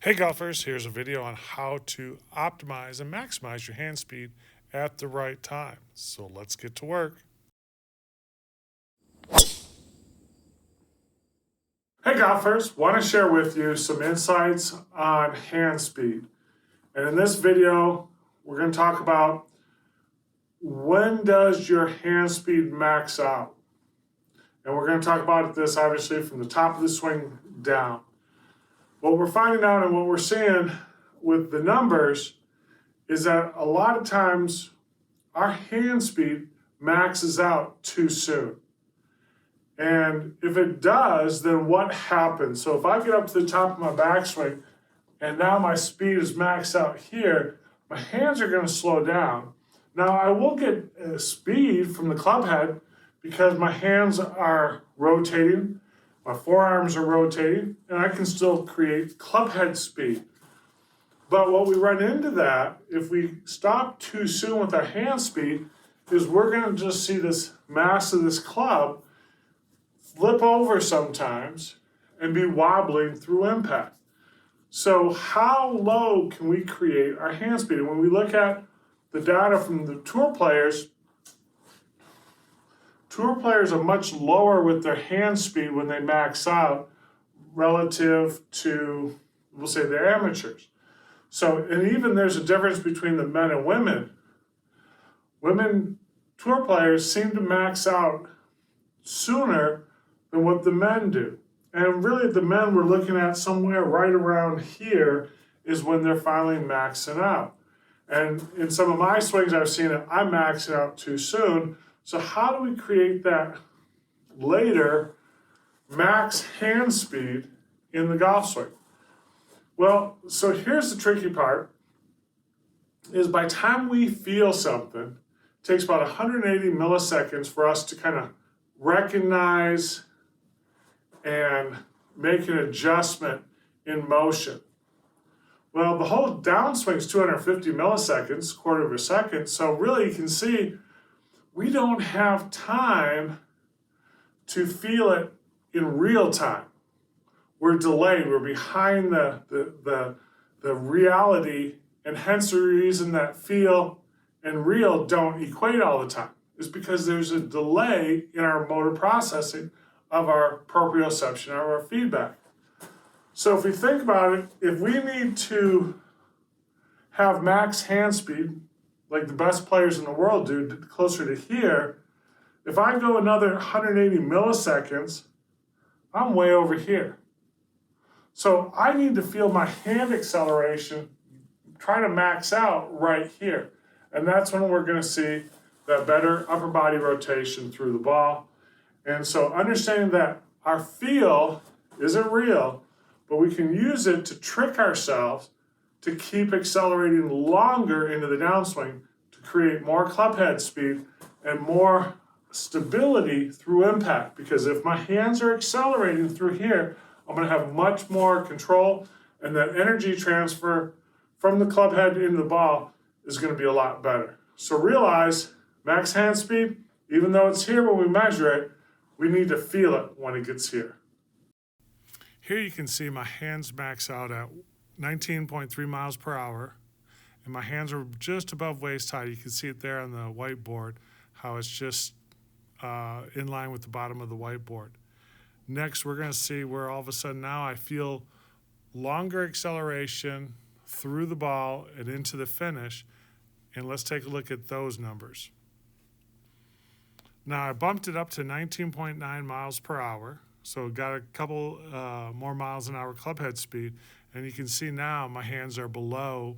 Hey golfers, here's a video on how to optimize and maximize your hand speed at the right time. So let's get to work. Hey golfers, want to share with you some insights on hand speed. And in this video, we're going to talk about when does your hand speed max out? And we're going to talk about this obviously from the top of the swing down. What we're finding out and what we're seeing with the numbers is that a lot of times our hand speed maxes out too soon. And if it does, then what happens? So if I get up to the top of my backswing and now my speed is maxed out here, my hands are going to slow down. Now I will get speed from the club head because my hands are rotating, my forearms are rotating, and I can still create club head speed. But what we run into that, if we stop too soon with our hand speed, is we're going to just see this mass of this club flip over sometimes and be wobbling through impact. So how low can we create our hand speed? And when we look at the data from the tour players are much lower with their hand speed when they max out relative to, we'll say, their amateurs. So, and even there's a difference between the men and women. Women tour players seem to max out sooner than what the men do. And really the men we're looking at somewhere right around here is when they're finally maxing out. And in some of my swings I've seen it, I'm maxing out too soon. So how do we create that later max hand speed in the golf swing? Well, so here's the tricky part, is by the time we feel something, it takes about 180 milliseconds for us to kind of recognize and make an adjustment in motion. Well, the whole downswing is 250 milliseconds, quarter of a second. So really you can see we don't have time to feel it in real time. We're delayed, we're behind the reality, and hence the reason that feel and real don't equate all the time is because there's a delay in our motor processing of our proprioception, of our feedback. So if we think about it, if we need to have max hand speed, like the best players in the world do, closer to here, if I go another 180 milliseconds, I'm way over here. So I need to feel my hand acceleration trying to max out right here. And that's when we're going to see that better upper body rotation through the ball. And so understanding that our feel isn't real, but we can use it to trick ourselves to keep accelerating longer into the downswing to create more club head speed and more stability through impact. Because if my hands are accelerating through here, I'm going to have much more control, and that energy transfer from the club head into the ball is going to be a lot better. So realize max hand speed, even though it's here when we measure it, we need to feel it when it gets here. Here you can see my hands max out at 19.3 miles per hour, and my hands are just above waist high. You can see it there on the whiteboard, how it's just in line with the bottom of the whiteboard. Next, we're going to see where all of a sudden now I feel longer acceleration through the ball and into the finish, and let's take a look at those numbers. Now I bumped it up to 19.9 miles per hour, so got a couple more miles an hour club head speed, and you can see now my hands are below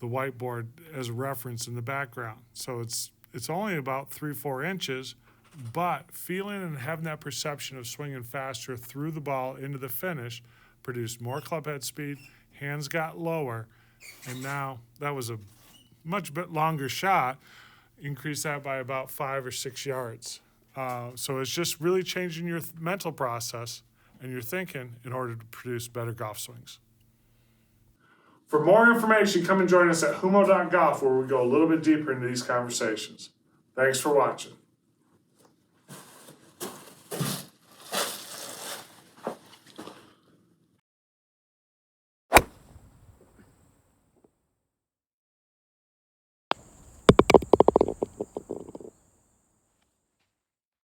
the whiteboard as a reference in the background. So it's only about 3-4 inches, but feeling and having that perception of swinging faster through the ball into the finish produced more club head speed, hands got lower, and now that was a much bit longer shot, increase that by about 5 or 6 yards. So it's just really changing your mental process and your thinking in order to produce better golf swings. For more information, come and join us at Humo.Golf, where we go a little bit deeper into these conversations. Thanks for watching.